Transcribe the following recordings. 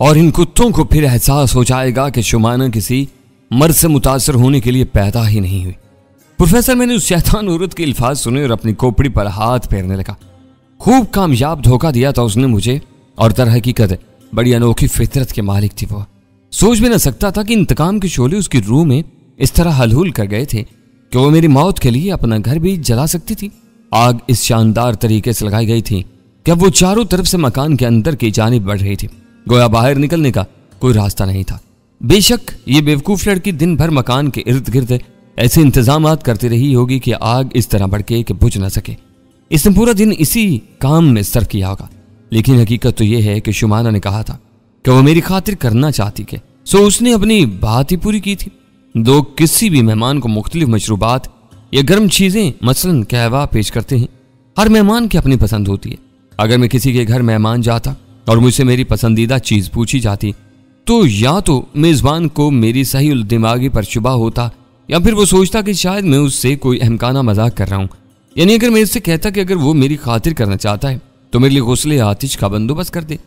और इन कुत्तों को फिर एहसास हो जाएगा कि शुमाना किसी मर्द से मुतासर होने के लिए पैदा ही नहीं हुई। प्रोफेसर, मैंने उस शैतान औरत के अल्फाज सुने और अपनी खोपड़ी पर हाथ फेरने लगा। खूब कामयाब धोखा दिया था उसने मुझे, और दर हकीकत बड़ी अनोखी फितरत के मालिक थी वो। सोच भी न सकता था कि इंतकाम के शोले उसकी रूह में इस तरह हलहुल कर गए थे कि वो मेरी मौत के लिए अपना घर भी जला सकती थी। आग इस शानदार तरीके से लगाई गई थी कि अब वो चारों तरफ से मकान के अंदर की जानिब बढ़ रही थी। गोया बाहर निकलने का कोई रास्ता नहीं था। बेशक ये बेवकूफ लड़की दिन भर मकान के इर्द गिर्द ऐसे इंतजामात करती रही होगी कि आग इस तरह भड़के कि बुझ न सके। इसने पूरा दिन इसी काम में सर्फ किया होगा। लेकिन हकीकत तो यह है कि शुमाना ने कहा था कि वो मेरी खातिर करना चाहती के, सो उसने अपनी बात ही पूरी की थी। लोग किसी भी मेहमान को मुख्तलिफ मशरूबात या गर्म चीजें मसलन कहवा पेश करते हैं। हर मेहमान की अपनी पसंद होती है। अगर मैं किसी के घर मेहमान जाता और मुझसे मेरी पसंदीदा चीज पूछी जाती तो या तो मेजबान को मेरी सही दिमागी पर शुबा होता या फिर वो सोचता कि शायद मैं उससे कोई अहमकाना मजाक कर रहा हूं। यानी अगर मैं इससे कहता कि अगर वो मेरी खातिर करना चाहता है तो मेरे लिए गौसले आतिश का बंदोबस्त कर दे,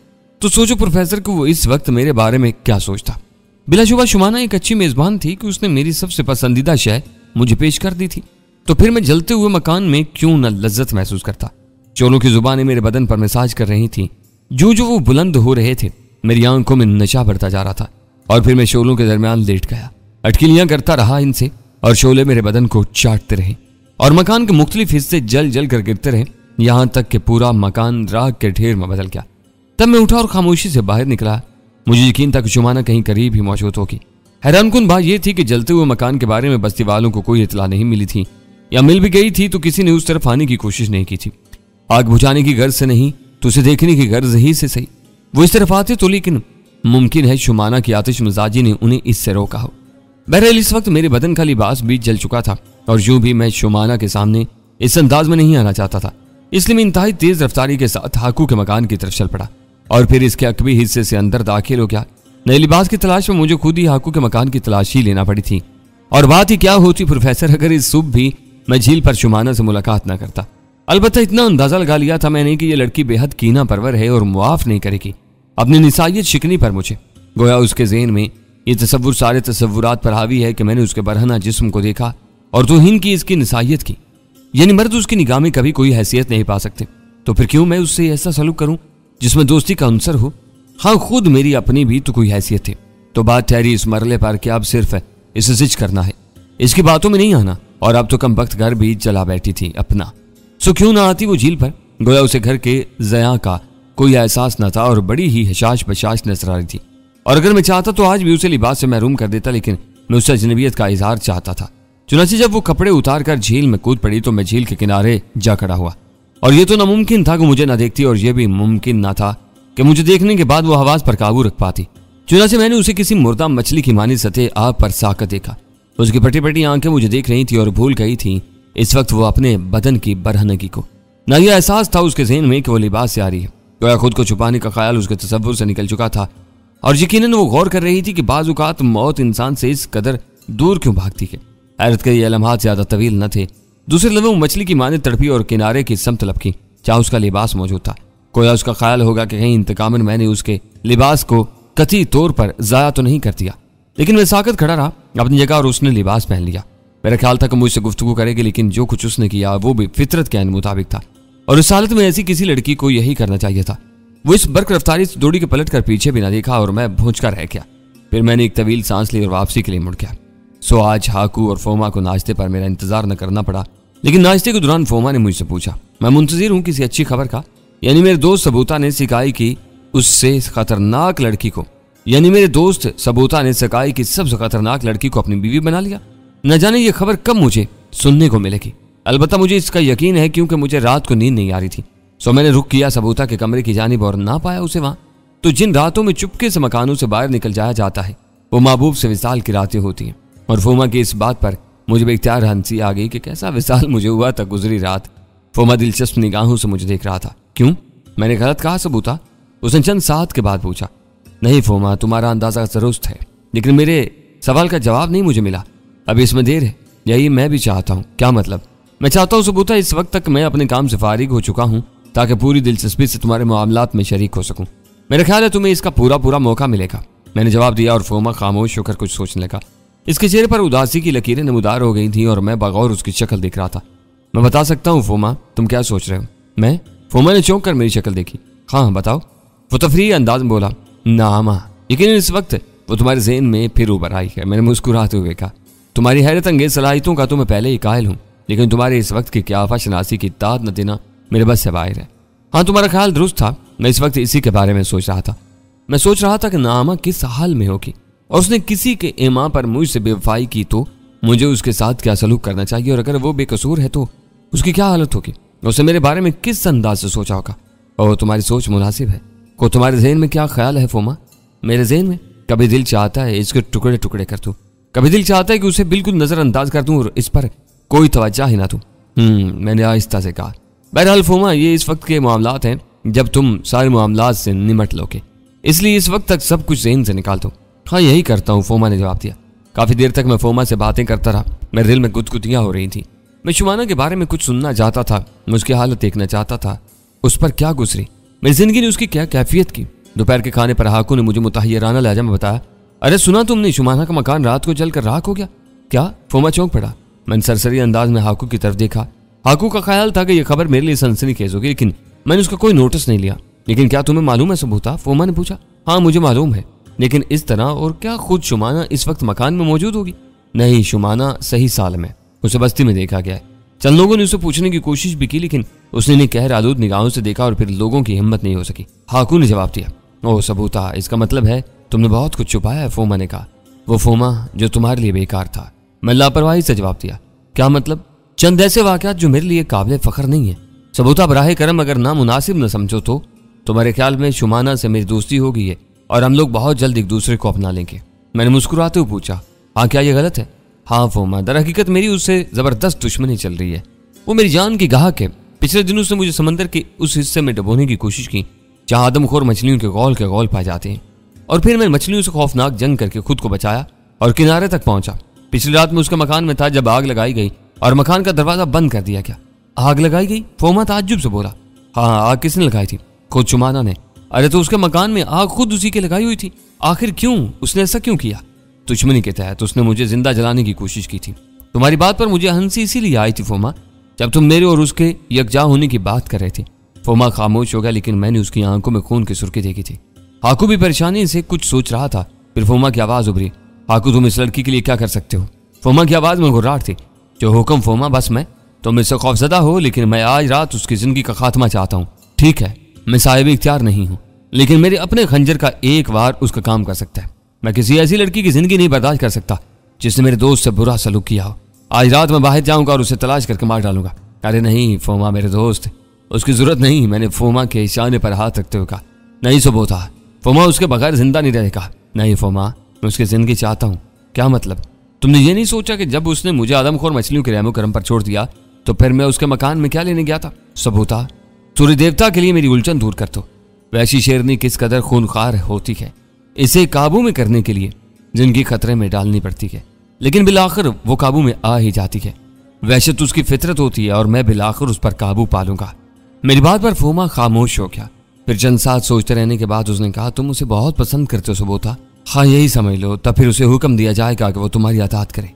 तो सोचो प्रोफेसर को वो इस वक्त मेरे बारे में क्या सोचता। बिलाशुबा शुमाना एक अच्छी मेजबान थी कि उसने मेरी सबसे पसंदीदा शय मुझे पेश कर दी थी। तो फिर मैं जलते हुए मकान में क्यों न लज्जत महसूस करता। चोलों की जुबानें मेरे बदन पर मसाज कर रही थी। जो जो वो बुलंद हो रहे थे मेरी आंखों में नशा बढ़ता जा रहा था। और फिर मैं शोलों के दरमियान लेट गया, अटकिलियां करता रहा इनसे, और शोले मेरे बदन को चाटते रहे और मकान के मुख्तलिफ हिस्से जल जल कर गिरते रहे, यहां तक कि पूरा मकान राख के ढेर में बदल गया। तब मैं उठा और खामोशी से बाहर निकला। मुझे यकीन था कि शुमाना कहीं करीब ही मौजूद होगी। हैरानकुन बात यह थी कि जलते हुए मकान के बारे में बस्ती वालों को कोई इतला नहीं मिली थी, या मिल भी गई थी तो किसी ने उस तरफ आने की कोशिश नहीं की थी। आग बुझाने की गर्ज से नहीं तो उसे देखने की गर्ज ही से सही वो इस तरफ आते तो, लेकिन मुमकिन है शुमाना की आतिश मिजाजी ने उन्हें इससे रोका हो। बहरहाल इस वक्त मेरे बदन का लिबास भी जल चुका था और यूं भी मैं शुमाना के सामने इस अंदाज में नहीं आना चाहता था। इसलिए मैं इंतहाई तेज रफ्तारी के साथ हाकू के मकान की तरफ चल पड़ा और फिर इसके अकबी हिस्से से अंदर दाखिल हो गया। नए लिबास की तलाश में मुझे खुद ही हाकू के मकान की तलाशी लेना पड़ी थी। और बात ही क्या होती प्रोफेसर, अगर इस सुबह भी मैं झील पर शुमाना से मुलाकात न करता। अलबत्ता इतना अंदाजा लगा लिया था मैंने कि यह लड़की बेहद कीना परवर है और मुआफ नहीं करेगी अपनी निसाइयत शिकनी पर मुझे। गोया उसके ज़हन में ये तसव्वुर सारे तसव्वुरात पर हावी है कि मैंने उसके बरहना जिस्म को देखा और तौहीन की इसकी निसाइयत की। यानी मर्द उसकी निगाह में कभी कोई हैसियत नहीं पा सकते, तो फिर क्यों मैं उससे ऐसा सलूक करूं जिसमें दोस्ती का अंसर हो। हाँ, खुद मेरी अपनी भी तो कोई हैसियत थी। तो बात ठहरी इस मरले पर कि अब सिर्फ इसे जिज करना है, इसकी बातों में नहीं आना। और अब तो कम वक्त घर भी चला बैठी थी अपना, सो क्यों ना आती वो झील पर। गोया उसे घर के ज़या का कोई एहसास न था और बड़ी ही हशाश बशाश नजर आ रही थी। और अगर मैं चाहता तो आज भी उसे लिबास से महरूम कर देता, लेकिन मैं उससे अजनबियत का इजहार चाहता था। चुनांचे जब वो कपड़े उतार कर झील में कूद पड़ी तो मैं झील के किनारे जा खड़ा हुआ। और ये तो नामुमकिन था कि मुझे ना देखती, और यह भी मुमकिन ना था कि मुझे देखने के बाद वो हवास पर काबू रख पाती। चुनांचे मैंने उसे किसी मुर्दा मछली की मानी सतह आग पर साकत देखा। उसकी पटी पटी आंखें मुझे देख रही थी और भूल गई थी इस वक्त वो अपने बदन की बरहनगी को। ना यह एहसास था उसके ज़हन में कि वो लिबास से आ रही है। गोया खुद को छुपाने का ख्याल उसके तसव्वुर से निकल चुका था और यकीनन वो गौर कर रही थी कि बाज़ औक़ात मौत इंसान से इस कदर दूर क्यों भागती है। हैरत के ये लम्हात ज़्यादा तवील न थे। दूसरे लम्हे वो मछली की माने तड़पी और किनारे की समत लपकी, चाहे उसका लिबास मौजूद था। गोया उसका ख्याल होगा कि कहीं इंतकामन मैंने उसके लिबास को कतई तौर पर ज़ाया तो नहीं कर दिया। लेकिन मैं साकत खड़ा रहा अपनी जगह और उसने लिबास पहन लिया। मेरा ख्याल था कि मुझसे गुफ्तगू करेगी, लेकिन जो कुछ उसने किया वो भी फितरत के मुताबिक था और इस हालत में ऐसी किसी लड़की को यही करना चाहिए था। वो इस बर्क रफ्तारी से दौड़ी के पलट कर पीछे भी ना देखा और मैं भूंज कर रह गया। फिर मैंने एक तवील सांस ली और वापसी के लिए मुड़ गया। सो आज हाकू और फोमा को नाश्ते पर मेरा इंतजार न करना पड़ा, लेकिन नाश्ते के दौरान फोमा ने मुझसे पूछा, मैं मुंतजिर हूँ किसी अच्छी खबर का। यानी मेरे दोस्त सबूता ने सिकाई की उससे खतरनाक लड़की को सबसे खतरनाक लड़की को अपनी बीवी बना लिया। न जाने ये खबर कब मुझे सुनने को मिलेगी। अलबत्ता मुझे इसका यकीन है क्योंकि मुझे रात को नींद नहीं आ रही थी। सो मैंने रुख किया सबूता के कमरे की जानिब और ना पाया उसे वहां। तो जिन रातों में चुपके से मकानों से बाहर निकल जाया जाता है वो महबूब से विसाल की रातें होती हैं। और फोमा की इस बात पर मुझे बेख्तियार हंसी आ गई कि कैसा विसाल मुझे हुआ था गुजरी रात। फोमा दिलचस्प निगाहों से मुझे देख रहा था। क्यों, मैंने गलत कहा सबूता? उसने चंद साथ के बाद पूछा। नहीं फोमा, तुम्हारा अंदाजा दुरुस्त है, लेकिन मेरे सवाल का जवाब नहीं मुझे मिला। अभी इसमें देर है। यही मैं भी चाहता हूँ। क्या मतलब? मैं चाहता हूँ सबूता इस वक्त तक मैं अपने काम से फारिग हो चुका हूँ ताकि पूरी दिलचस्पी से तुम्हारे मामलात में शरीक हो सकूँ। मेरा ख्याल है तुम्हें इसका पूरा पूरा मौका मिलेगा, मैंने जवाब दिया और फोमा खामोश होकर कुछ सोचने लगा। इसके चेहरे पर उदासी की लकीरें नमूदार हो गई थी और मैं बगौर उसकी शक्ल देख रहा था। मैं बता सकता हूँ फोमा, तुम क्या सोच रहे हो? मैं? फोमा ने चौंक कर मेरी शक्ल देखी। हाँ बताओ, वो तफरीही अंदाज में बोला। नामा, लेकिन इस वक्त वो तुम्हारे ज़हन में फिर उभर आई है। मैंने मुस्कुराते हुए कहा, तुम्हारी हैरत अंगेज सलाहियतों का तो मैं पहले ही कायल हूँ, लेकिन तुम्हारे इस वक्त की क्याफा शनासी की ताद न देना मेरे बस से बाहर है। हाँ, तुम्हारा ख्याल दुरुस्त था, मैं इस वक्त इसी के बारे में सोच रहा था। मैं सोच रहा था कि नामा किस हाल में होगी और उसने किसी के ईमा पर मुझसे बेवफाई की तो मुझे उसके साथ क्या सलूक करना चाहिए, और अगर वो बेकसूर है तो उसकी क्या हालत होगी। उसने मेरे बारे में किस अंदाज से सोचा होगा। और तुम्हारी सोच मुनासिब है। को तुम्हारे जहन में क्या ख्याल है फोमा? मेरे जहन में कभी दिल चाहता है इसके टुकड़े टुकड़े कर दूं, कभी दिल चाहता है कि उसे बिल्कुल नजरअंदाज कर दूं और इस पर कोई तवज्जो ही ना दूं। मैंने आहिस्ता से कहा। बहरहाल फोमा, ये इस वक्त के मामलात हैं जब तुम सारे मामलात से निमट लोगे, इसलिए इस वक्त तक सब कुछ जहन से निकाल दो। हाँ, यही करता हूँ, फोमा ने जवाब दिया। काफी देर तक मैं फोमा से बातें करता रहा। मेरे दिल में गुदगुदियां हो रही थी। मैं शुमाना के बारे में कुछ सुनना चाहता था, मैं उसकी हालत देखना चाहता था। उस पर क्या गुजरी, मेरी जिंदगी ने उसकी क्या कैफियत की। दोपहर के खाने पर हाकू ने मुझे मुतहय्यराना लहजा में बताया, अरे सुना तुमने, शुमाना का मकान रात को जलकर राख हो गया। क्या? फोमा चौंक पड़ा। मैंने सरसरी अंदाज में हाकू की तरफ देखा। हाकू का ख्याल था कि यह खबर मेरे लिए सनसनीखेज होगी, लेकिन मैंने उसका कोई नोटिस नहीं लिया। लेकिन क्या तुम्हें मालूम है सबूता? फोमा ने पूछा। हाँ, मुझे मालूम है, लेकिन इस तरह और क्या खुद शुमाना इस वक्त मकान में मौजूद होगी? नहीं, शुमाना सही साल में, उसे बस्ती में देखा गया है। चंद लोगों ने उसे पूछने की कोशिश भी की, लेकिन उसने इन्हें कहर आलूद निगाहों से देखा और फिर लोगों की हिम्मत नहीं हो सकी। हाकू ने जवाब दिया। ओह सबूता, इसका मतलब है तुमने बहुत कुछ छुपाया है, फोमा ने कहा। वो फोमा जो तुम्हारे लिए बेकार था। मैं लापरवाही से जवाब दिया। क्या मतलब? चंद ऐसे वाकयात जो मेरे लिए काबिल फख्र नहीं है। सबूता, बराहे करम अगर नामुनासिब न समझो तो तुम्हारे ख्याल में शुमाना से मेरी दोस्ती हो गई है और हम लोग बहुत जल्द एक दूसरे को अपना लेंगे? मैंने मुस्कुराते हुए पूछा। हाँ, क्या ये गलत है? हाँ फोमा, दर हकीकत मेरी उससे जबरदस्त दुश्मनी चल रही है। वो मेरी जान की गाहक है। पिछले दिनों उसने मुझे समंदर के उस हिस्से में डुबोने की कोशिश की जहां आदमखोर मछलियों के गौल पाए जाते हैं, और फिर मैं मछलियों से खौफनाक जंग करके खुद को बचाया और किनारे तक पहुंचा। पिछली रात में उसके मकान में था जब आग लगाई गई और मकान का दरवाजा बंद कर दिया गया। आग लगाई गई? फोमा ताज्जुब से बोला। हाँ, आग किसने लगाई थी? खुद शुमाना ने। अरे तो उसके मकान में आग खुद उसी के लगाई हुई थी। आखिर क्यों? उसने ऐसा क्यों किया? दुश्मनी के तहत उसने मुझे जिंदा जलाने की कोशिश की थी। तुम्हारी बात पर मुझे हंसी इसीलिए आई थी फोमा, जब तुम मेरे और उसके यकजा होने की बात कर रहे थे। फोमा खामोश हो गया, लेकिन मैंने उसकी आंखों में खून की सुर्खी देखी थी। हाकू भी परेशानी से कुछ सोच रहा था। फिर फोमा की आवाज उभरी। हाकू, तुम इस लड़की के लिए क्या कर सकते हो? फोमा की आवाज में घुर्राहट थी। जो हुक्म फोमा, बस मैं। तुम इससे खौफजदा हो, लेकिन मैं आज रात उसकी जिंदगी का खात्मा चाहता हूँ। ठीक है, मैं साहिब इख्तियार नहीं हूँ, लेकिन मेरे अपने खंजर का एक वार उसका काम कर सकता है। मैं किसी ऐसी लड़की की जिंदगी नहीं बर्दाश्त कर सकता जिसने मेरे दोस्त से बुरा सलूक किया हो। आज रात मैं बाहर जाऊंगा और उसे तलाश करके मार डालूंगा। अरे नहीं फोमा, मेरे दोस्त, उसकी जरूरत नहीं। मैंने फोमा के इशारे पर हाथ रखते हुए कहा। नहीं सबूता, फोमा उसके बगैर जिंदा नहीं रहेगा। नहीं फोमा, मैं उसकी जिंदगी चाहता हूँ। क्या मतलब? तुमने ये नहीं सोचा कि जब उसने मुझे आदमखोर मछलियों के रहमो करम पर छोड़ दिया तो फिर मैं उसके मकान में क्या लेने गया था? सबूता, सूर्य देवता के लिए मेरी उलझन दूर कर दो। वैसी शेरनी किस कदर खूनखार होती है, इसे काबू में करने के लिए जिंदगी खतरे में डालनी पड़ती है, लेकिन बिलाखिर वो काबू में आ ही जाती है। वहशत उसकी फितरत होती है और मैं बिलाखिर उस पर काबू पालूंगा। मेरी बात पर फोमा खामोश हो गया। फिर चंद साथ सोचते रहने के बाद उसने कहा, तुम उसे बहुत पसंद करते हो सबूता। हाँ, यही समझ लो। तब फिर उसे हुक्म दिया जाएगा कि वो तुम्हारी अतात करे।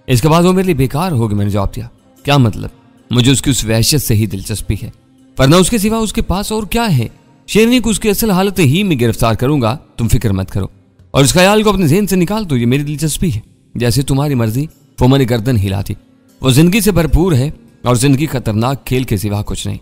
इसके बाद वो मेरे लिए बेकार होगी। मैंने जवाब दिया। क्या मतलब? मुझे उसकी उस वहशत से ही दिलचस्पी है, वरना उसके सिवा उसके पास और क्या है? शेरनी को उसकी असल हालत ही में गिरफ्तार करूंगा, तुम फिक्र मत करो, और इस ख्याल को अपने ज़हन से निकाल दो। ये मेरी दिलचस्पी है। जैसे तुम्हारी मर्जी। फोमा ने गर्दन हिला दी। वो जिंदगी से भरपूर है और जिंदगी खतरनाक खेल के सिवा कुछ नहीं,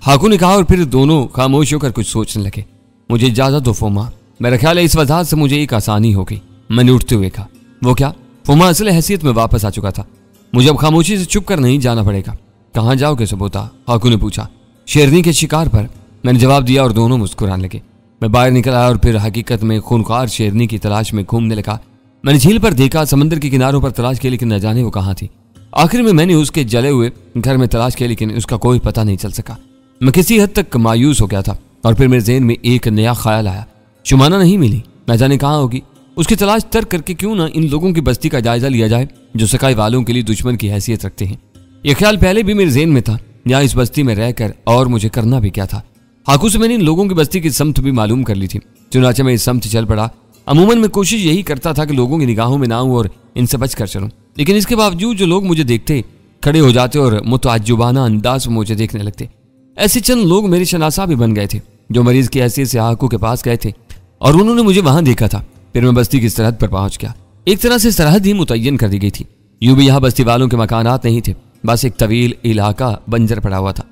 हाकू ने कहा, और फिर दोनों खामोश होकर कुछ सोचने लगे। मुझे इजाजत दो फोमा, मेरा ख्याल है इस वजह से मुझे एक आसानी हो गई। मैंने उठते हुए कहा। वो क्या? फोमा असल हैसियत में वापस आ चुका था। मुझे अब खामोशी से चुप कर नहीं जाना पड़ेगा। कहाँ जाओगे सबूता? हाकू ने पूछा। शेरनी के शिकार पर, मैंने जवाब दिया, और दोनों मुस्कुराने लगे। मैं बाहर निकल आया और फिर हकीकत में खूनखार शेरनी की तलाश में घूमने लगा। मैंने झील पर देखा, समंदर के किनारों पर तलाश की, लेकिन न जाने वो कहाँ थी। आखिर में मैंने उसके जले हुए घर में तलाश किया, लेकिन उसका कोई पता नहीं चल सका। मैं किसी हद तक मायूस हो गया था और फिर मेरे ज़हन में एक नया ख्याल आया। शुमाना नहीं मिली, न जाने कहाँ होगी। उसकी तलाश तर्क करके क्यों ना इन लोगों की बस्ती का जायजा लिया जाए जो सकाई वालों के लिए दुश्मन की हैसियत रखते हैं। यह ख्याल पहले भी मेरे ज़हन में था, या इस बस्ती में रहकर और मुझे करना भी क्या था। हाकू से मैंने इन लोगों की बस्ती की समत भी मालूम कर ली थी। चुनाचे में समझ चल पड़ा। अमूमन मैं कोशिश यही करता था कि लोगों की निगाहों में ना आऊं और इनसे बच कर चलूं, लेकिन इसके बावजूद जो लोग मुझे देखते खड़े हो जाते और मुतअज्जिबाना अंदाज में मुझे देखने लगते। ऐसे चंद लोग मेरे शनासा भी बन गए थे जो मरीज की हैसियत से हाकू के पास गए थे और उन्होंने मुझे वहां देखा था। फिर मैं बस्ती की सरहद पर पहुंच गया। एक तरह से सरहद ही मुतय्यन कर दी गई थी। यूं भी यहाँ बस्ती वालों के मकानात नहीं थे, बस एक तवील इलाका बंजर पड़ा हुआ था।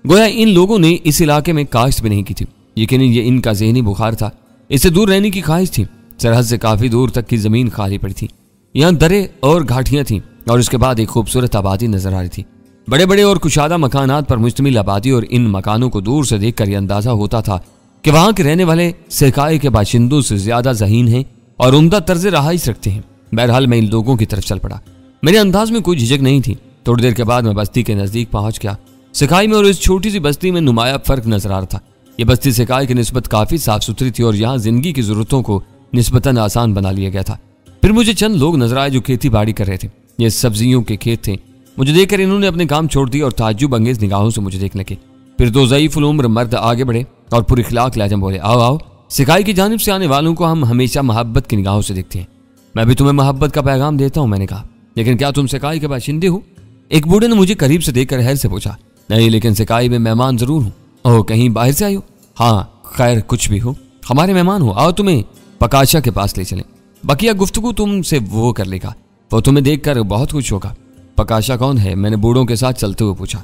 गोया इन लोगों ने इस इलाके में काश्त भी नहीं की थी। यकीनन ये इनका ज़हनी बुखार था, इससे दूर रहने की ख्वाहिश थी। सरहद से काफी दूर तक की जमीन खाली पड़ी थी। यहाँ दरे और घाटियां थीं और उसके बाद एक खूबसूरत आबादी नजर आ रही थी। बड़े बड़े और कुशादा मकानात पर मुश्तमिल आबादी, और इन मकानों को दूर से देखकर यह अंदाजा होता था कि वहां के रहने वाले सिकाई के बाशिंदों से ज्यादा ज़हीन हैं और उम्दा तर्ज रहाइश रखते हैं। बहरहाल मैं इन लोगों की तरफ चल पड़ा। मेरे अंदाज में कोई झिझक नहीं थी। थोड़ी देर के बाद मैं बस्ती के नजदीक पहुंच गया। सिकाई में और इस छोटी सी बस्ती में नुमाया फर्क नजर आ रहा था। यह बस्ती सिकाई की निस्बत काफी साफ सुथरी थी और यहाँ जिंदगी की जरूरतों को निस्बतन आसान बना लिया गया था। फिर मुझे चंद लोग नजर आए जो खेती बाड़ी कर रहे थे। ये सब्जियों के खेत थे। मुझे देखकर इन्होंने अपने काम छोड़ दिए और ताज्जुब अंगेज निगाहों से मुझे देखने लगे। फिर दो ज़ईफ़ुल उम्र मर्द आगे बढ़े और पूरी खिलाक लहजा में बोले, आओ आओ, सिकाई की जानिब से आने वालों को हम हमेशा मोहब्बत की निगाहों से देखते हैं। मैं भी तुम्हें मोहब्बत का पैगाम देता हूँ, मैंने कहा। लेकिन क्या तुम सिकाई के बाशिंदे हो? एक बूढ़े ने मुझे करीब से देखकर हैर से पूछा। नहीं, लेकिन सिकाई में मेहमान जरूर हूँ। ओह, कहीं बाहर से आई हो? हाँ, खैर कुछ भी हो, हमारे मेहमान हो। आओ तुम्हें पकाशा के पास ले चलें। बकिया गुफ्तगू तुमसे वो कर लेगा, वो तुम्हें देखकर बहुत खुश होगा। पकाशा कौन है? मैंने बूढ़ों के साथ चलते हुए पूछा।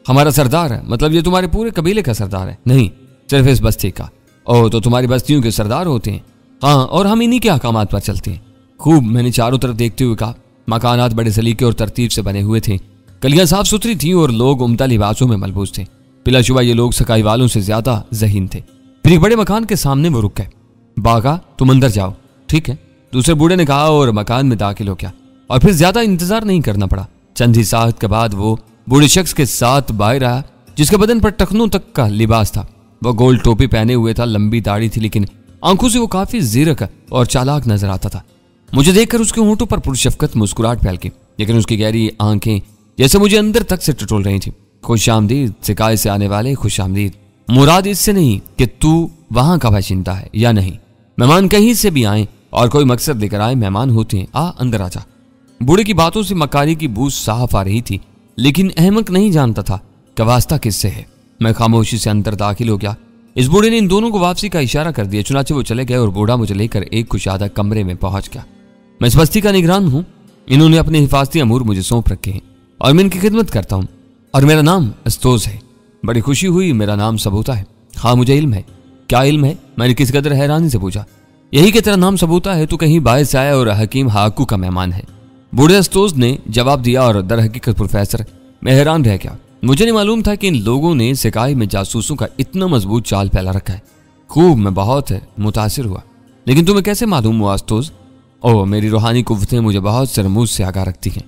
हमारा सरदार है। मतलब ये तुम्हारे पूरे कबीले का सरदार है? नहीं, सिर्फ इस बस्ती का। ओह, तो तुम्हारी बस्तियों के सरदार होते हैं? हाँ, और हम इन्हीं के अहकामात पर चलते हैं। खूब, मैंने चारों तरफ देखते हुए कहा। मकानात बड़े सलीके और तरतीब से बने हुए थे। गलियां साफ सुथरी थी और लोग उम्दा लिबासों में मलबूस थे। बिलाशुबा ये लोग सकाई वालों से ज्यादा ज़हीन थे। फिर एक बड़े मकान के सामने वो रुक गए। बागा, तुम अंदर जाओ। ठीक है, दूसरे बूढ़े ने कहा और मकान में दाखिल हो गया। और फिर ज्यादा इंतजार नहीं करना पड़ा। चंद ही साथ के बाद वो बूढ़े शख्स के साथ बाहर आया जिसके बदन पर टखनों तक का लिबास था। वह गोल टोपी पहने हुए था, लंबी दाढ़ी थी, लेकिन आंखों से वो काफी जीरक और चालाक नजर आता था। मुझे देखकर उसके होंठों पर पुरशफकत मुस्कुराहट फैल गई, लेकिन उसकी गहरी आंखें जैसे मुझे अंदर तक से टटोल रही थी। खुशामदीद, सिकाई से आने वाले खुशामदीद। मुराद इससे नहीं कि तू वहां का बाशिंदा है या नहीं। मेहमान कहीं से भी आए और कोई मकसद लेकर आए, मेहमान होते हैं। आ, अंदर आ जा। बूढ़े की बातों से मकारी की बू साफ आ रही थी, लेकिन अहमक नहीं जानता था कि वास्ता किससे है। मैं खामोशी से अंदर दाखिल हो गया। इस बूढ़े ने इन दोनों को वापसी का इशारा कर दिया। चुनाचे वो चले गए और बूढ़ा मुझे लेकर एक कुशादा कमरे में पहुंच गया। मैं इस बस्ती का निगरान हूँ। इन्होंने अपने हिफाजती अमूर मुझे सौंप रखे हैं और मैं इनकी खिदमत करता हूँ। और मेरा नाम अस्तोज है। बड़ी खुशी हुई। मेरा नाम सबूता है। हाँ, मुझे इल्म है। क्या इल्म है? मैंने किस कदर हैरानी से पूछा। यही कि तेरा नाम सबूता है, तो कहीं बाहर से आया और हकीम हाकू का मेहमान है। बूढ़े अस्तोज ने जवाब दिया और दर हकीकत प्रोफेसर मैं हैरान रह गया। मुझे नहीं मालूम था कि इन लोगों ने सिकाई में जासूसों का इतना मजबूत चाल फैला रखा है। खूब, मैं बहुत मुतासिर हुआ। लेकिन तुम्हें कैसे मालूम हुआ अस्तोज? ओह, मेरी रूहानी कुव्वतें मुझे बहुत सरमूज से आगाह रखती हैं।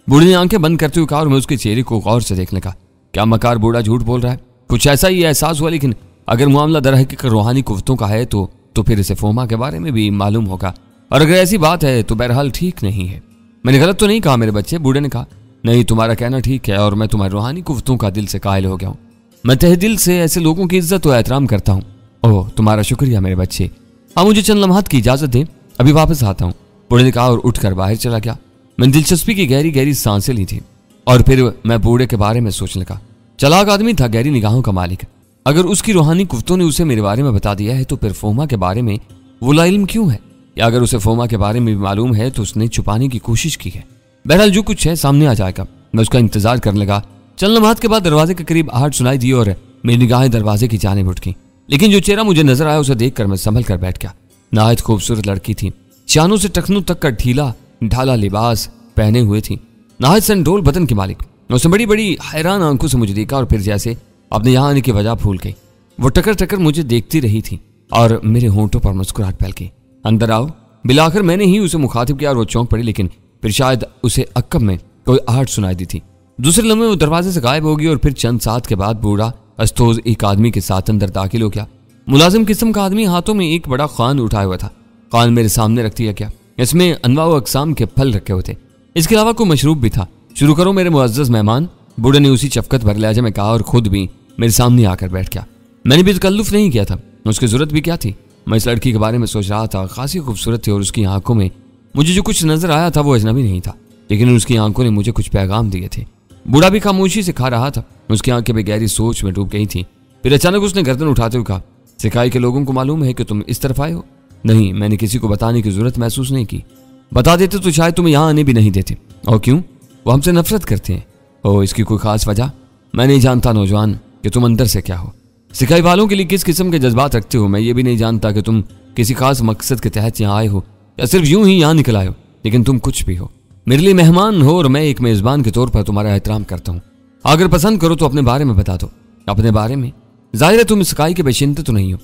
बूढ़े ने आंखें बंद करते हुए कहा और मैं उसके चेहरे को गौर से देखने का। क्या मकार बूढ़ा झूठ बोल रहा है? कुछ ऐसा ही एहसास हुआ, लेकिन अगर मामला दर हकीकत रूहानी कुव्वतों का है तो फिर इसे फोमा के बारे में भी मालूम होगा, और अगर ऐसी बात है तो बहरहाल ठीक नहीं है। मैंने गलत तो नहीं कहा मेरे बच्चे? बूढ़े ने कहा। नहीं, तुम्हारा कहना ठीक है और मैं तुम्हारी रूहानी कुव्वतों का दिल से कायल हो गया हूँ। मैं तहे दिल से ऐसे लोगों की इज्जत और एहतराम करता हूँ। ओह, तुम्हारा शुक्रिया मेरे बच्चे। हाँ, मुझे चंद लम्हात की इजाजत दें, अभी वापस आता हूँ, बूढ़े ने कहा और उठकर बाहर चला गया। मैंने दिलचस्पी की गहरी गहरी सांसें ली थी और फिर मैं बूढ़े के बारे में सोचने लगा। चालाक आदमी था, गहरी निगाहों का मालिक। अगर उसकी रूहानी कुव्वतों ने उसे मेरे बारे में बता दिया है तो फिर फोमा के बारे में वो लाइल्म क्यों है? या अगर उसे फोमा के बारे में भी मालूम है तो उसने छुपाने की कोशिश की है। बहरहाल जो कुछ है सामने आ जाएगा। मैं उसका इंतजार करने लगा। चंद लम्हात के बाद दरवाजे के करीब आहट सुनाई दी और मेरी निगाहें दरवाजे की जानिब उठ गईं। लेकिन जो चेहरा मुझे नजर आया उसे देखकर मैं संभल कर बैठ गया। नहायत खूबसूरत लड़की थी। चानों से टखनों तक का ढीला ढाला लिबास पहने हुए थी। नहायत संडोल बदन की मालिक। उसने बड़ी बड़ी हैरान आंखों से मुझे देखा और फिर जैसे अपने यहाँ आने की वजह भूल गई। वो टकर टकर मुझे देखती रही थी और मेरे होंठों पर मुस्कुराहट फैल गई। अंदर आओ। बिलाकर मैंने ही उसे मुखातिब किया और वो चौंक पड़ी, लेकिन फिर शायद उसे अक्कब में कोई आहट सुनाई दी थी। दूसरे लम्हे वो दरवाजे से गायब हो गई और फिर चंद साथ के बाद बूढ़ा अस्तोज एक आदमी के साथ अंदर दाखिल हो गया। मुलाजिम किस्म का आदमी, हाथों में एक बड़ा खान उठाया हुआ था। खान मेरे सामने रख दिया गया। इसमें अनवा व अकसाम के फल रखे हुए थे। इसके अलावा कोई मशरूब भी था। शुरू करो मेरे मुअज्जज मेहमान, बूढ़े ने उसी चफकत भर लहजे में कहा और खुद भी मेरे सामने आकर बैठ गया। मैंने भी तकल्लुफ नहीं किया था, उसकी जरूरत भी क्या थी। मैं इस लड़की के बारे में सोच रहा था। खासी खूबसूरत थी और उसकी आंखों में मुझे जो कुछ नजर आया था वो अजनबी नहीं था, लेकिन उसकी आंखों ने मुझे कुछ पैगाम दिए थे। बूढ़ा भी खामोशी से खा रहा था। उसकी आंखें भी गहरी सोच में डूब गई थी। फिर अचानक उसने गर्दन उठाते हुए कहा, सिकाई के लोगों को मालूम है कि तुम इस तरफ आए हो? नहीं, मैंने किसी को बताने की जरूरत महसूस नहीं की। बता देते तो शायद तुम्हें यहाँ आने भी नहीं देते। और क्यों? वो हमसे नफरत करते हैं। ओह, इसकी कोई खास वजह? मैं नहीं जानता नौजवान कि तुम अंदर से क्या हो, सिकाई वालों के लिए किस किस्म के जज्बात रखते हो। मैं ये भी नहीं जानता कि तुम किसी खास मकसद के तहत यहाँ आए हो या सिर्फ यूं ही यहाँ निकल आए हो, लेकिन तुम कुछ भी हो, मेरे लिए मेहमान हो और मैं एक मेजबान के तौर पर तुम्हारा एहतराम करता हूँ। अगर पसंद करो तो अपने बारे में बता दो। अपने बारे में? जाहिर है तुम सिकाई के बाशिंदे तो नहीं हो,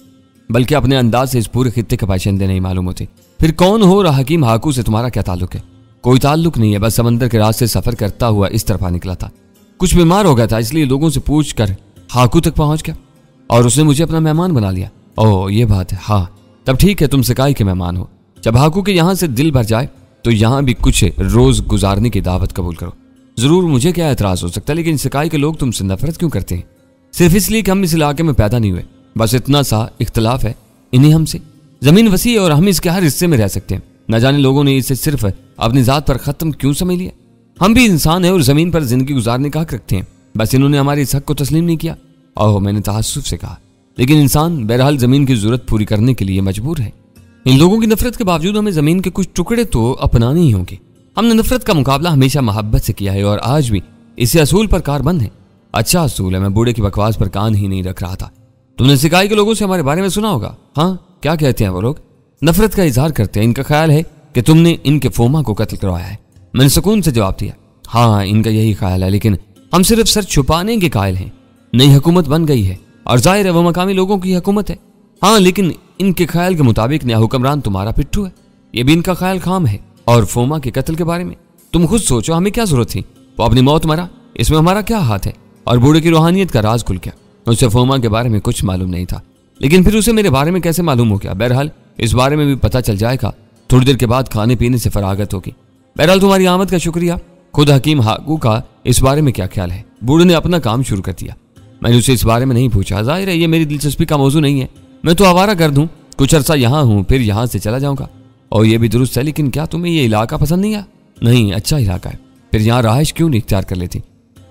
बल्कि अपने अंदाज से इस पूरे खित्ते के बाशिंदे नहीं मालूम होते। फिर कौन हो और हकीम हाकू से तुम्हारा क्या ताल्लुक है? कोई ताल्लुक नहीं है, बस समंदर के रास्ते सफर करता हुआ इस तरफ निकला था। कुछ बीमार हो गया था, इसलिए लोगों से पूछ कर हाकू तक पहुंच गया और उसने मुझे अपना मेहमान बना लिया। ओह, ये बात है। हाँ, तब ठीक है, तुम सिकाई के मेहमान हो। जब हाकू के यहाँ से दिल भर जाए तो यहाँ भी कुछ रोज गुजारने की दावत कबूल करो। जरूर, मुझे क्या एतराज हो सकता है, लेकिन सिकाई के लोग तुमसे नफरत क्यों करते हैं? सिर्फ इसलिए कि हम इस इलाके में पैदा नहीं हुए, बस इतना सा इख्तलाफ है इन्हीं हमसे। जमीन वसी है और हम इसके हर हिस्से में रह सकते हैं। न जाने लोगों ने इसे सिर्फ अपनी जात पर खत्म क्यों समझ लिया। हम भी इंसान हैं और जमीन पर जिंदगी गुजारने का हक रखते हैं, बस इन्होंने हमारे इस हक को तस्लीम नहीं किया। ओह, मैंने तहस्सुफ से कहा, लेकिन इंसान बहरहाल जमीन की जरूरत पूरी करने के लिए मजबूर है। इन लोगों की नफरत के बावजूद हमें जमीन के कुछ टुकड़े तो अपनाने ही होंगे। हमने नफरत का मुकाबला हमेशा मोहब्बत से किया है और आज भी इसी असूल पर कारबंद है। अच्छा असूल है। मैं बूढ़े की बकवास पर कान ही नहीं रख रहा था। तुमने सिकाई के लोगों से हमारे बारे में सुना होगा। हाँ, क्या कहते हैं वो लोग? नफरत का इजहार करते हैं। इनका ख्याल है कि तुमने इनके फोमा को कत्ल करवाया है। मैंने सुकून से जवाब दिया, हाँ, इनका यही ख्याल है, लेकिन हम सिर्फ सर छुपाने के कायल हैं। नई हुकूमत बन गई है और जाहिर है वो मकामी लोगों की हुकूमत है। हाँ, लेकिन इनके ख्याल के मुताबिक नया हुक्मरान तुम्हारा पिट्ठू है। ये भी इनका ख्याल खाम है। और फोमा के कत्ल के बारे में तुम खुद सोचो, हमें क्या जरूरत थी? वो अपनी मौत मरा, इसमें हमारा क्या हाथ है? और बूढ़े की रूहानियत का राज खुल गया। उसे फोमा के बारे में कुछ मालूम नहीं था, लेकिन फिर उसे मेरे बारे में कैसे मालूम हो गया? बहरहाल इस बारे में भी पता चल जाएगा। थोड़ी देर के बाद खाने पीने से फरागत होगी। बहरहाल तुम्हारी आमद का शुक्रिया। खुद हकीम हाकू का इस बारे में क्या ख्याल है? बूढ़े ने अपना काम शुरू कर दिया। मैंने उसे इस बारे में नहीं पूछा। जाहिर है ये मेरी दिलचस्पी का मौजू नहीं है। मैं तो आवारा गर्द हूँ, कुछ अरसा यहाँ हूँ, फिर यहाँ से चला जाऊंगा। और ये भी दुरुस्त है, लेकिन क्या तुम्हें ये इलाका पसंद नहीं आया? नहीं, अच्छा इलाका है, फिर यहाँ रहाइश क्यों नहीं इख्तियार कर लेती?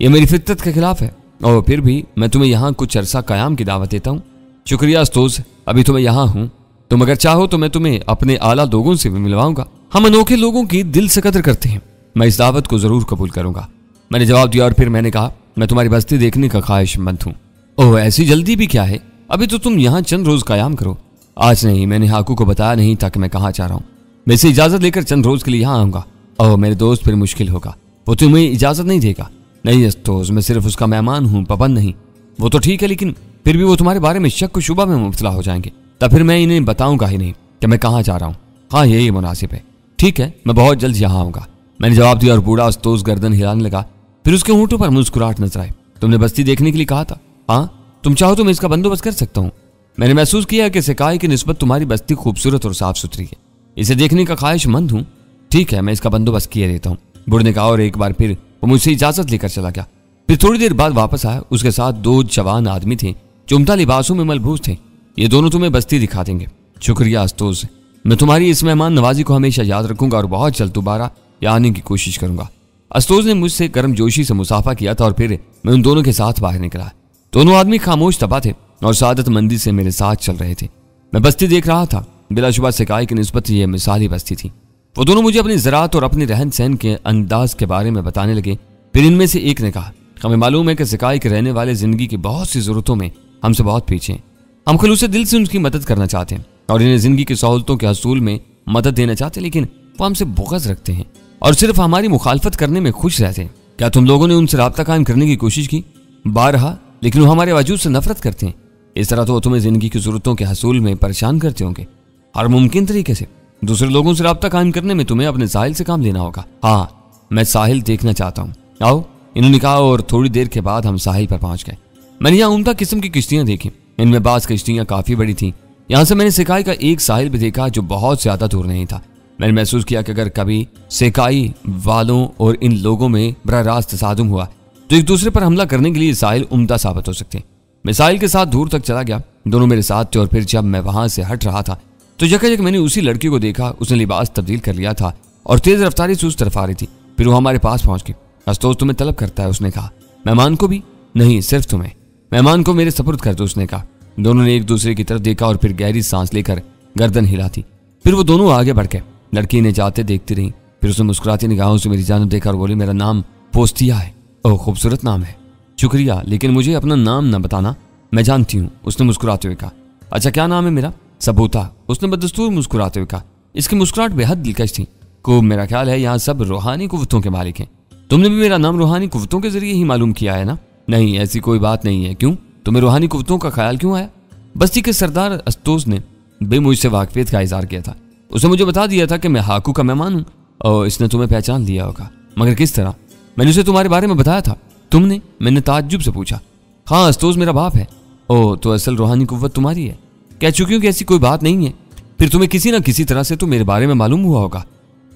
ये मेरी फितरत के खिलाफ है। और फिर भी मैं तुम्हें यहाँ कुछ अरसा कयाम की दावत देता हूँ। शुक्रिया अस्तोज, अभी तो मैं यहाँ हूँ। तुम अगर चाहो तो मैं तुम्हें अपने आला लोगों से भी मिलवाऊंगा। हम अनोखे लोगों की दिल से कदर करते हैं। मैं इस दावत को जरूर कबूल करूंगा। मैंने जवाब दिया और फिर मैंने कहा, मैं तुम्हारी बस्ती देखने का ख्वाहिशमंद हूँ। ओह, ऐसी जल्दी भी क्या है? अभी तो तुम यहाँ चंद रोज कयाम करो। आज नहीं, मैंने हाकू को बताया नहीं था कि मैं कहाँ जा रहा हूँ। मैं इसे इजाजत लेकर चंद रोज के लिए यहाँ आऊंगा। ओह मेरे दोस्त, फिर मुश्किल होगा। वो तुम्हें इजाजत नहीं देगा। नहीं अस्तोज, मैं सिर्फ उसका मेहमान हूँ, पाबंद नहीं। वो तो ठीक है, लेकिन फिर भी वो तुम्हारे बारे में शक व शुबा में मुब्तला हो जाएंगे। तब फिर मैं इन्हें बताऊंगा ही नहीं कि मैं कहाँ जा रहा हूँ। हाँ, यही मुनासिब है। ठीक है, मैं बहुत जल्द यहाँ आऊंगा, मैंने जवाब दिया और बूढ़ा अस्तोज गर्दन हिलाने लगा। फिर उसके होंठों पर मुस्कुराहट नजर आई। तुमने बस्ती देखने के लिए कहा था? हाँ, तुम चाहो तो मैं इसका बंदोबस्त कर सकता हूँ। मैंने महसूस किया कि सिकाई की निस्बत तुम्हारी बस्ती खूबसूरत और साफ सुथरी है। इसे देखने का ख्वाहिशमंद हूँ। ठीक है, मैं इसका बंदोबस्त किए देता हूँ, बूढ़े ने कहा और एक बार फिर वो मुझसे इजाजत लेकर चला गया। फिर थोड़ी देर बाद वापस आया। उसके साथ दो जवान आदमी थे जो उम्दा लिबासों में मलबूस थे। ये दोनों तुम्हें बस्ती दिखा देंगे। शुक्रिया अस्तोज, मैं तुम्हारी इस मेहमान नवाजी को हमेशा याद रखूंगा और बहुत जल्द दोबारा यहाँ आने की कोशिश करूंगा। अस्तोज ने मुझसे गर्मजोशी से मुसाफा किया था और फिर मैं उन दोनों के साथ बाहर निकला। दोनों आदमी खामोश तबा थे और सादत मंदी से मेरे साथ चल रहे थे। मैं बस्ती देख रहा था। बिलाशुबा सिकाई की निस्बत ये मिसाली बस्ती थी। वो दोनों मुझे अपनी ज़राअत और अपने रहन सहन के अंदाज के बारे में बताने लगे। फिर इनमें से एक ने कहा, हमें मालूम है कि सिकाई के रहने वाले जिंदगी की बहुत सी जरूरतों में हमसे बहुत पीछे हैं। हम खलूसे दिल से उनकी मदद करना चाहते हैं और इन्हें जिंदगी की सहूलतों के हसूल में मदद देना चाहते हैं, लेकिन वो हमसे बुग़्ज़ रखते हैं और सिर्फ हमारी मुखालफत करने में खुश रहते हैं। क्या तुम लोगों ने उनसे राब्ता कायम करने की कोशिश की? बारहा, लेकिन वो हमारे वजूद से नफरत करते हैं। इस तरह तो वो तुम्हें जिंदगी की जरूरतों के हसूल में परेशान करते होंगे। हर मुमकिन तरीके से दूसरे लोगों से राब्ता कायम करने में तुम्हें अपने साहिल से काम लेना होगा। हाँ, मैं साहिल देखना चाहता हूँ। आओ, इन्होंने कहा और थोड़ी देर के बाद हम साहिल पर पहुंच गए। मैंने यहाँ उम्दा किस्म की किश्तियां देखी। इनमें बास किश्तियां काफी बड़ी थी। यहाँ से मैंने सिकाई का एक साहिल भी देखा जो बहुत ज्यादा दूर नहीं था। मैंने महसूस किया कि अगर कभी सिकाई वालों और इन लोगों में बराह रास्त तसादुम हुआ तो एक दूसरे पर हमला करने के लिए साहिल उम्दा साबित हो सकते हैं। मैं साहिल के साथ दूर तक चला गया दोनों मेरे साथ थे और फिर जब मैं वहां से हट रहा था तो यकायक मैंने उसी लड़की को देखा। उसने लिबास तब्दील कर लिया था और तेज रफ्तारी से उस तरफ आ रही थी। फिर वो हमारे पास पहुंच गई। अस्तोस तुम्हें तलब करता है, उसने कहा। मेहमान को भी? नहीं, सिर्फ तुम्हें। मेहमान को मेरे सपुर्द कर दो, उसने कहा। दोनों ने एक दूसरे की तरफ देखा और फिर गहरी सांस लेकर गर्दन हिला दी। फिर वो दोनों आगे बढ़ गए। लड़की ने जाते देखती रही। फिर उसने मुस्कुराती निगाहों से मेरी जानब देखा और बोली, मेरा नाम पोस्तिया है। ओह, खूबसूरत नाम है। शुक्रिया, लेकिन मुझे अपना नाम न बताना। मैं जानती हूँ, उसने मुस्कुराते हुए कहा। अच्छा, क्या नाम है मेरा? सबूता, उसने बदस्तूर मुस्कुराते हुए कहा। इसकी मुस्कुराहट बेहद दिलकश थी। खूब, मेरा ख्याल है यहाँ सब रूहानी कुव्वतों के मालिक हैं। तुमने भी मेरा नाम रूहानी कुव्वतों के जरिए ही मालूम किया है ना? नहीं, ऐसी कोई बात नहीं है। क्यों, तुम्हें रूहानी कुव्वतों का ख्याल क्यों आया? बस्ती के सरदार अस्तोस ने बेमुझ से वाकफियत का इजहार किया था। उसने मुझे बता दिया था कि मैं हाकू का मेहमान हूँ और इसने तुम्हें पहचान लिया होगा। मगर किस तरह? मैंने उसे तुम्हारे बारे में बताया था। तुमने? मैंने ताज्जुब से पूछा। हाँ, अस्तोस मेरा बाप है। ओह, तो असल रूहानी कुव्वत तुम्हारी है। कह चुकी हूँ कि ऐसी कोई बात नहीं है। फिर तुम्हें किसी न किसी तरह से तो मेरे बारे में मालूम हुआ होगा।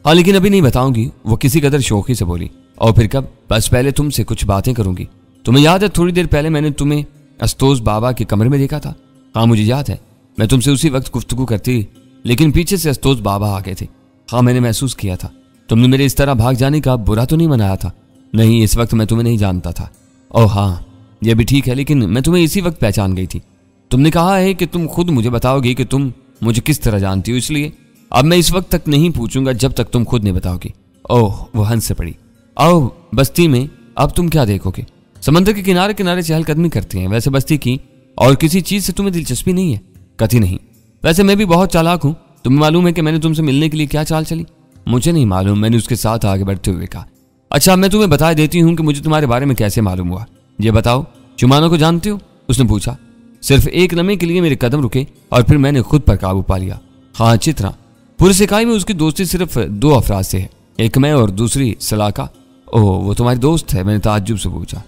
हाँ, लेकिन अभी नहीं बताऊंगी, वो किसी कदर शौकी से बोली। और फिर कब? बस पहले तुमसे कुछ बातें करूंगी। तुम्हें याद है थोड़ी देर पहले मैंने तुम्हें अस्तोस बाबा के कमरे में देखा था? हाँ, मुझे याद है। मैं तुमसे उसी वक्त गुफ्तगू करती, लेकिन पीछे से अस्तोस बाबा आ गए थे। हाँ, मैंने महसूस किया था। तुमने मेरे इस तरह भाग जाने का बुरा तो नहीं मनाया था? नहीं, इस वक्त मैं तुम्हें नहीं जानता था। ओह हाँ, यह भी ठीक है, लेकिन मैं तुम्हें इसी वक्त पहचान गई थी। तुमने कहा है कि तुम खुद मुझे बताओगी कि तुम मुझे किस तरह जानती हो, इसलिए अब मैं इस वक्त तक नहीं पूछूंगा जब तक तुम खुद नहीं बताओगी। ओह, वो हंस से पड़ी। आओ, बस्ती में अब तुम क्या देखोगे? समंदर के किनारे किनारे चहलकदमी करती हैं। वैसे बस्ती की और किसी चीज से तुम्हें दिलचस्पी नहीं है? कभी नहीं। वैसे मैं भी बहुत चालाक हूँ। तुम्हें मालूम है कि मैंने तुमसे मिलने के लिए क्या चाल चली? मुझे नहीं मालूम, मैंने उसके साथ आगे बढ़ते हुए कहा। अच्छा, मैं तुम्हें बता देती हूँ कि मुझे तुम्हारे बारे में कैसे मालूम हुआ। ये बताओ, चुमानो को जानते हो? उसने पूछा। सिर्फ एक लम्हे के लिए मेरे कदम रुके और फिर मैंने खुद पर काबू पा लिया। हाँ, अच्छी तरह। पूरे सिकाई में उसकी दोस्ती सिर्फ 2 अफराद से है, एक मैं और दूसरी सलाका। ओह, वो तुम्हारी दोस्त है? मैंने ताज्जुब से पूछा।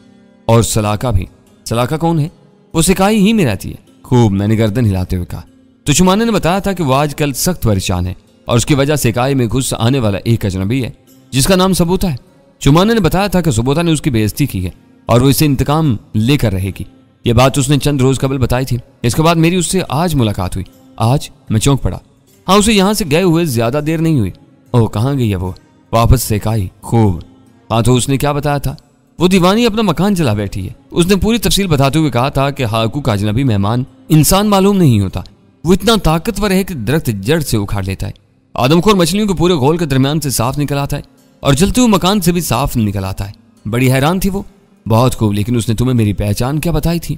और सलाका भी? सलाका कौन है? वो सिकाई ही में रहती है। खूब, मैंने गर्दन हिलाते हुए कहा। तो चुमाने ने बताया था कि वो आजकल सख्त परेशान है और उसकी वजह सिकाई में घुस आने वाला एक अजनबी है जिसका नाम सबूता है। चुमाने ने बताया था कि सबूता ने उसकी बेइज्जती की है और वो इसे इंतकाम लेकर रहेगी। ये बात उसने चंद रोज कबल बताई थी। इसके बाद मेरी उससे आज मुलाकात हुई। आज? मैं चौंक पड़ा। हाँ, उसे यहाँ से गए हुए ज्यादा देर नहीं हुई। ओह, कहाँ गई है वो? वापस सिकाई। खूब। हाँ, तो उसने क्या बताया था? वो दीवानी अपना मकान चला बैठी है। उसने पूरी तफसील बताते हुए कहा था कि हाकू का अजनबी मेहमान इंसान मालूम नहीं होता। वो इतना ताकतवर है कि दरख्त जड़ से उखाड़ लेता है, आदमखोर मछलियों को पूरे घोल के दरमियान से साफ निकल आता है और जलते हुए मकान से भी साफ निकल आता है। बड़ी हैरान थी वो। बहुत खूब, लेकिन उसने तुम्हें मेरी पहचान क्या बताई थी?